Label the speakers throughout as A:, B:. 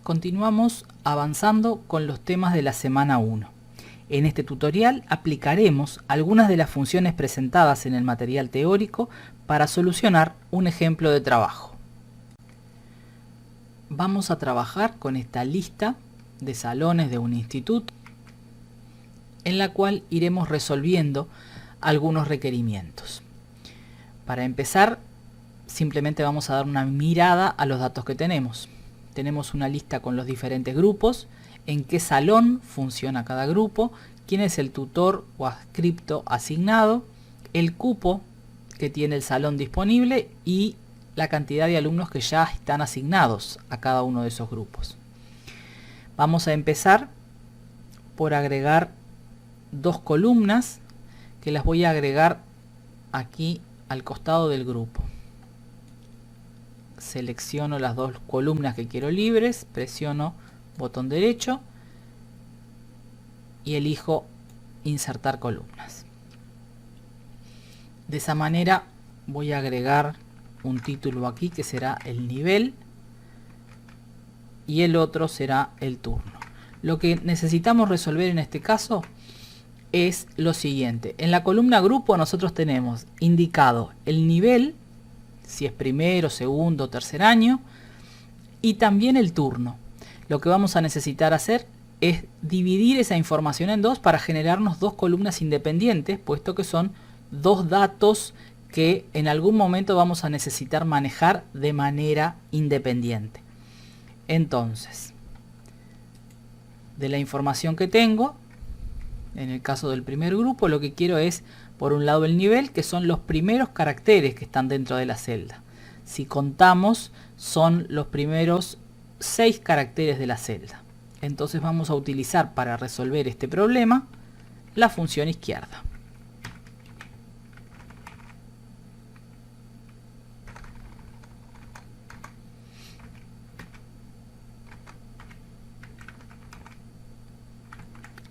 A: Continuamos avanzando con los temas de la semana 1. En este tutorial aplicaremos algunas de las funciones presentadas en el material teórico para solucionar un ejemplo de trabajo. Vamos a trabajar con esta lista de salones de un instituto, en la cual iremos resolviendo algunos requerimientos. Para empezar, simplemente vamos a dar una mirada a los datos que tenemos. Tenemos una lista con los diferentes grupos, en qué salón funciona cada grupo, quién es el tutor o adscripto asignado, el cupo que tiene el salón disponible y la cantidad de alumnos que ya están asignados a cada uno de esos grupos. Vamos a empezar por agregar dos columnas que las voy a agregar aquí al costado del grupo. Selecciono las dos columnas que quiero libres, presiono botón derecho y elijo insertar columnas. De esa manera voy a agregar un título aquí que será el nivel y el otro será el turno. Lo que necesitamos resolver en este caso es lo siguiente. En la columna grupo nosotros tenemos indicado el nivel, si es primero, segundo, tercer año, y también el turno. Lo que vamos a necesitar hacer es dividir esa información en dos para generarnos dos columnas independientes, puesto que son dos datos que en algún momento vamos a necesitar manejar de manera independiente. Entonces, de la información que tengo, en el caso del primer grupo, lo que quiero es, por un lado, el nivel, que son los primeros caracteres que están dentro de la celda. Si contamos, son los primeros 6 caracteres de la celda. Entonces vamos a utilizar para resolver este problema la función izquierda.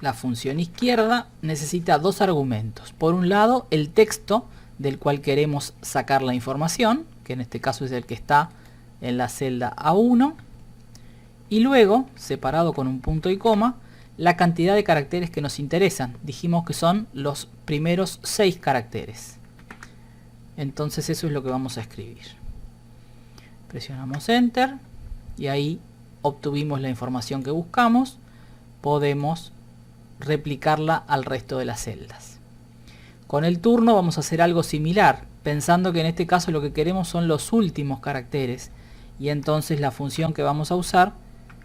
A: La función izquierda necesita dos argumentos. Por un lado, el texto del cual queremos sacar la información, que en este caso es el que está en la celda A1, y luego, separado con un punto y coma, la cantidad de caracteres que nos interesan. Dijimos que son los primeros 6 caracteres. Entonces eso es lo que vamos a escribir. Presionamos Enter y ahí obtuvimos la información que buscamos. Podemos replicarla al resto de las celdas. Con el turno vamos a hacer algo similar, pensando que en este caso lo que queremos son los últimos caracteres, y entonces la función que vamos a usar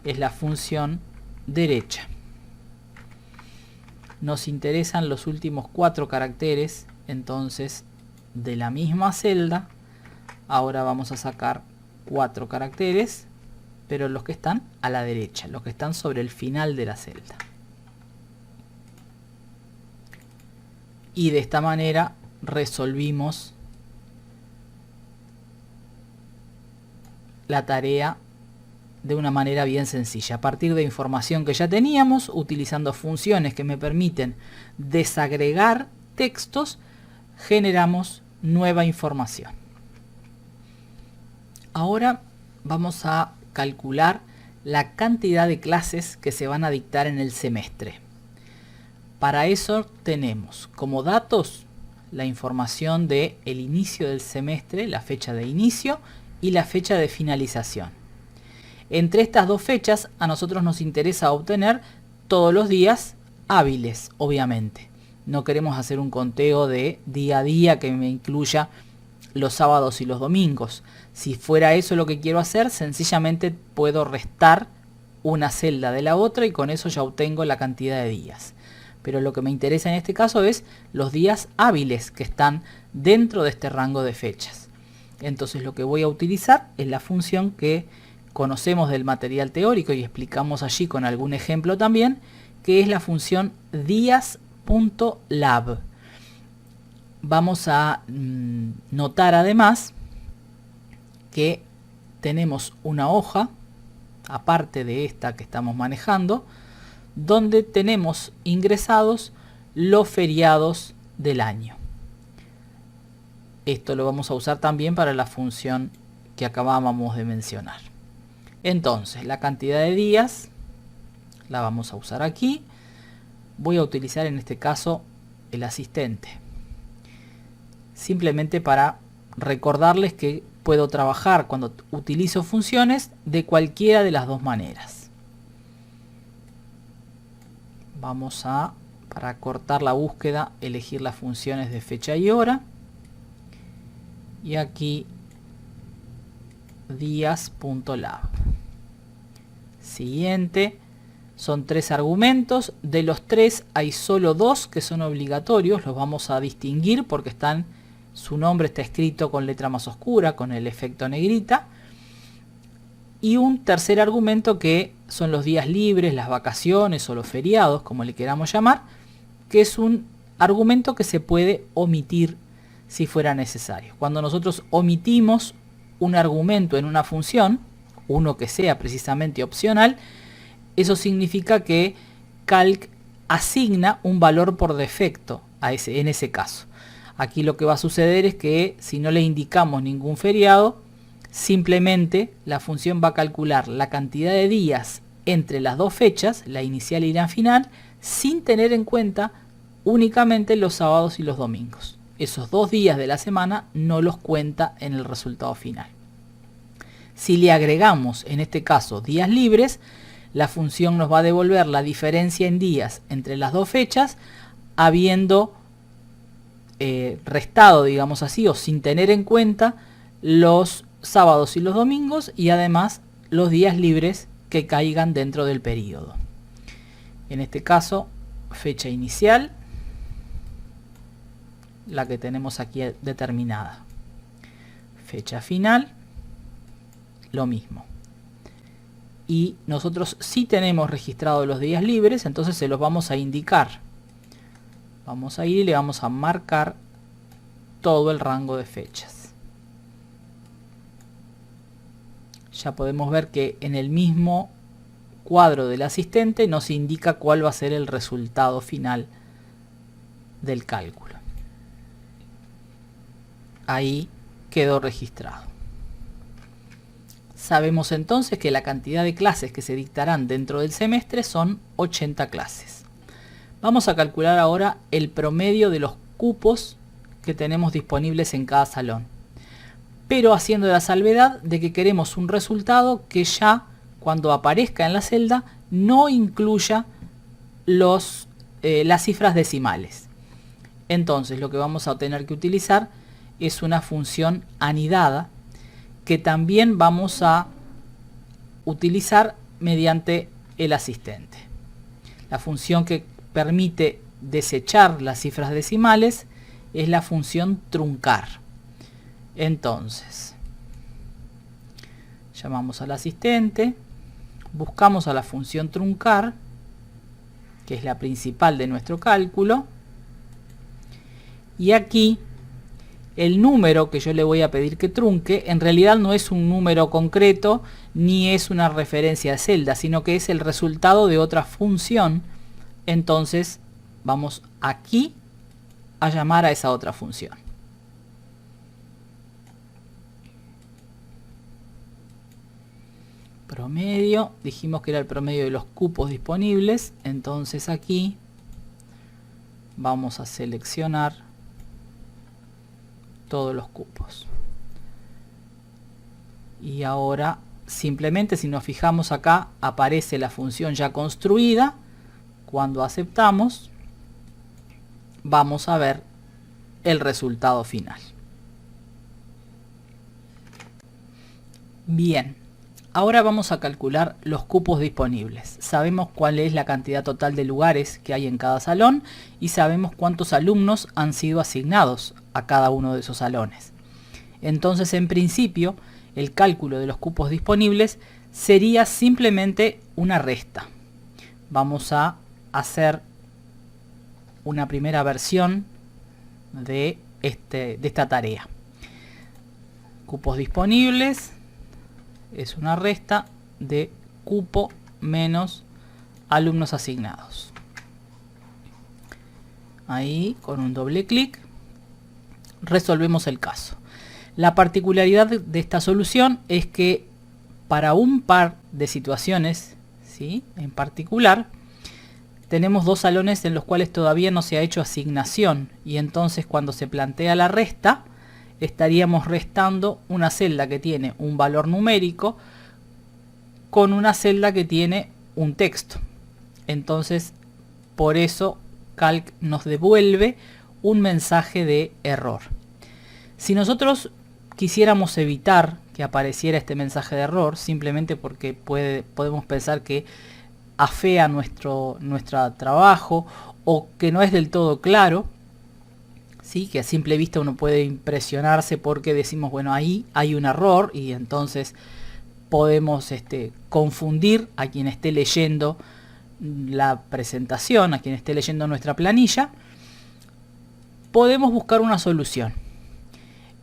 A: es la función derecha. Nos interesan los últimos 4 caracteres, entonces de la misma celda ahora vamos a sacar 4 caracteres, pero los que están a la derecha, los que están sobre el final de la celda. Y de esta manera resolvimos la tarea de una manera bien sencilla. A partir de información que ya teníamos, utilizando funciones que me permiten desagregar textos, generamos nueva información. Ahora vamos a calcular la cantidad de clases que se van a dictar en el semestre. Para eso tenemos como datos la información de el inicio del semestre, la fecha de inicio y la fecha de finalización. Entre estas dos fechas a nosotros nos interesa obtener todos los días hábiles, obviamente. No queremos hacer un conteo de día a día que me incluya los sábados y los domingos. Si fuera eso lo que quiero hacer, sencillamente puedo restar una celda de la otra y con eso ya obtengo la cantidad de días. Pero lo que me interesa en este caso es los días hábiles que están dentro de este rango de fechas. Entonces lo que voy a utilizar es la función que conocemos del material teórico y explicamos allí con algún ejemplo también, que es la función días.lab. Vamos a notar además que tenemos una hoja, aparte de esta que estamos manejando, donde tenemos ingresados los feriados del año. Esto lo vamos a usar también para la función que acabábamos de mencionar. Entonces, la cantidad de días la vamos a usar aquí. Voy a utilizar en este caso el asistente. Simplemente para recordarles que puedo trabajar cuando utilizo funciones de cualquiera de las dos maneras. Vamos a, para cortar la búsqueda, elegir las funciones de fecha y hora. Y aquí días.lab. Siguiente. Son 3 argumentos. De los 3 hay solo 2 que son obligatorios. Los vamos a distinguir porque su nombre está escrito con letra más oscura, con el efecto negrita. Y un tercer argumento que son los días libres, las vacaciones o los feriados, como le queramos llamar, que es un argumento que se puede omitir si fuera necesario. Cuando nosotros omitimos un argumento en una función, uno que sea precisamente opcional, eso significa que Calc asigna un valor por defecto en ese caso. Aquí lo que va a suceder es que si no le indicamos ningún feriado, simplemente la función va a calcular la cantidad de días entre las dos fechas, la inicial y la final, sin tener en cuenta únicamente los sábados y los domingos. Esos 2 días de la semana no los cuenta en el resultado final. Si le agregamos, en este caso, días libres, la función nos va a devolver la diferencia en días entre las dos fechas, habiendo restado, digamos así, o sin tener en cuenta los sábados y los domingos, y además los días libres que caigan dentro del periodo. En este caso, fecha inicial, la que tenemos aquí determinada. Fecha final, lo mismo. Y nosotros sí tenemos registrados los días libres, entonces se los vamos a indicar. Vamos a ir y le vamos a marcar todo el rango de fechas. Ya podemos ver que en el mismo cuadro del asistente nos indica cuál va a ser el resultado final del cálculo. Ahí quedó registrado. Sabemos entonces que la cantidad de clases que se dictarán dentro del semestre son 80 clases. Vamos a calcular ahora el promedio de los cupos que tenemos disponibles en cada salón, pero haciendo la salvedad de que queremos un resultado que ya cuando aparezca en la celda no incluya las cifras decimales. Entonces lo que vamos a tener que utilizar es una función anidada que también vamos a utilizar mediante el asistente. La función que permite desechar las cifras decimales es la función truncar. Entonces, llamamos al asistente, buscamos a la función truncar, que es la principal de nuestro cálculo, y aquí el número que yo le voy a pedir que trunque en realidad no es un número concreto ni es una referencia de celda, sino que es el resultado de otra función. Entonces vamos aquí a llamar a esa otra función. Promedio, dijimos que era el promedio de los cupos disponibles, entonces aquí vamos a seleccionar todos los cupos. Y ahora simplemente si nos fijamos acá aparece la función ya construida. Cuando aceptamos vamos a ver el resultado final. Bien, ahora vamos a calcular los cupos disponibles. Sabemos cuál es la cantidad total de lugares que hay en cada salón y sabemos cuántos alumnos han sido asignados a cada uno de esos salones. Entonces, en principio, el cálculo de los cupos disponibles sería simplemente una resta. Vamos a hacer una primera versión de esta tarea. Cupos disponibles es una resta de cupo menos alumnos asignados. Ahí, con un doble clic, resolvemos el caso. La particularidad de esta solución es que para un par de situaciones, ¿sí?, en particular, tenemos dos salones en los cuales todavía no se ha hecho asignación, y entonces cuando se plantea la resta, estaríamos restando una celda que tiene un valor numérico con una celda que tiene un texto. Entonces, por eso Calc nos devuelve un mensaje de error. Si nosotros quisiéramos evitar que apareciera este mensaje de error, simplemente porque podemos pensar que afea nuestro trabajo o que no es del todo claro, ¿sí?, que a simple vista uno puede impresionarse porque decimos, bueno, ahí hay un error, y entonces podemos confundir a quien esté leyendo la presentación, a quien esté leyendo nuestra planilla. Podemos buscar una solución,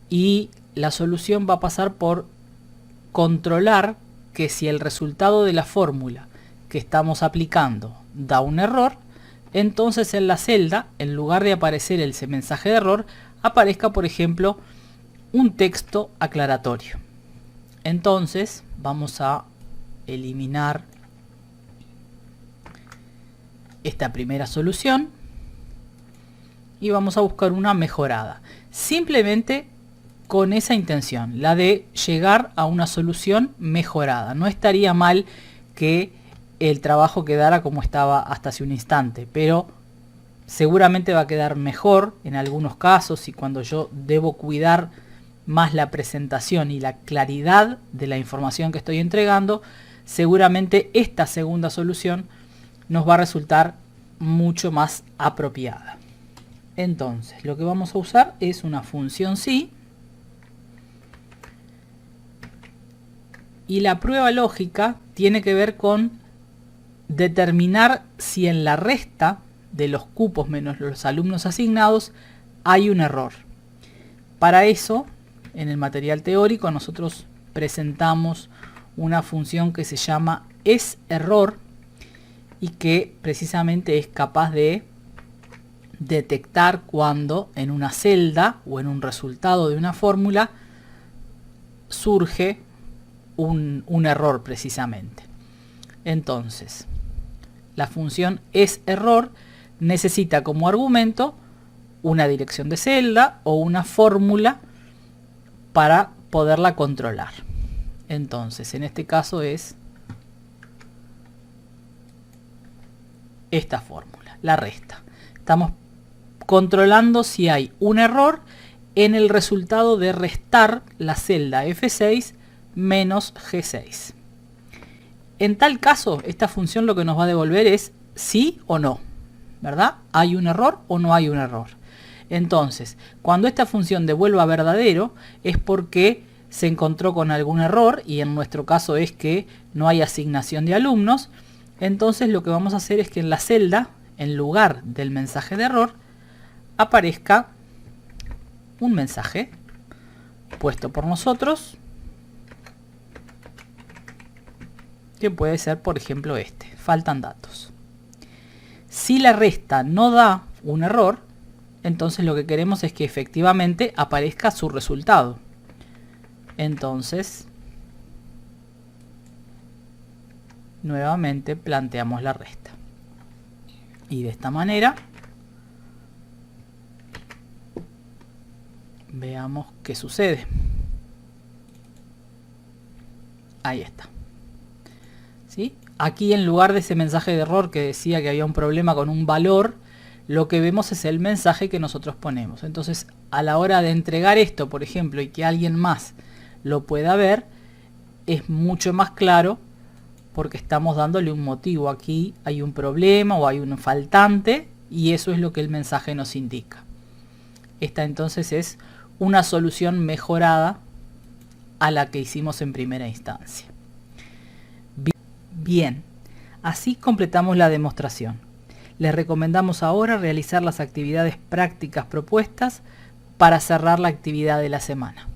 A: y la solución va a pasar por controlar que si el resultado de la fórmula que estamos aplicando da un error, entonces en la celda, en lugar de aparecer ese mensaje de error, aparezca, por ejemplo, un texto aclaratorio. Entonces vamos a eliminar esta primera solución y vamos a buscar una mejorada, simplemente con esa intención, la de llegar a una solución mejorada. No estaría mal que el trabajo quedara como estaba hasta hace un instante, pero seguramente va a quedar mejor en algunos casos, y cuando yo debo cuidar más la presentación y la claridad de la información que estoy entregando, seguramente esta segunda solución nos va a resultar mucho más apropiada. Entonces, lo que vamos a usar es una función si, y la prueba lógica tiene que ver con determinar si en la resta de los cupos menos los alumnos asignados hay un error. Para eso, en el material teórico nosotros presentamos una función que se llama esError, y que precisamente es capaz de detectar cuando en una celda o en un resultado de una fórmula surge un error precisamente. Entonces, la función esError necesita como argumento una dirección de celda o una fórmula para poderla controlar. Entonces, en este caso es esta fórmula, la resta. Estamos controlando si hay un error en el resultado de restar la celda F6 menos G6. En tal caso, esta función lo que nos va a devolver es sí o no, ¿verdad? ¿Hay un error o no hay un error? Entonces, cuando esta función devuelva verdadero, es porque se encontró con algún error, y en nuestro caso es que no hay asignación de alumnos. Entonces lo que vamos a hacer es que en la celda, en lugar del mensaje de error, aparezca un mensaje puesto por nosotros, que puede ser, por ejemplo, faltan datos. Si la resta no da un error, entonces lo que queremos es que efectivamente aparezca su resultado. Entonces, nuevamente planteamos la resta. Y de esta manera, veamos qué sucede. Ahí está. ¿Sí? Aquí, en lugar de ese mensaje de error que decía que había un problema con un valor, lo que vemos es el mensaje que nosotros ponemos. Entonces, a la hora de entregar esto, por ejemplo, y que alguien más lo pueda ver, es mucho más claro, porque estamos dándole un motivo. Aquí hay un problema o hay un faltante, y eso es lo que el mensaje nos indica. Esta entonces es una solución mejorada a la que hicimos en primera instancia. Bien, así completamos la demostración. Les recomendamos ahora realizar las actividades prácticas propuestas para cerrar la actividad de la semana.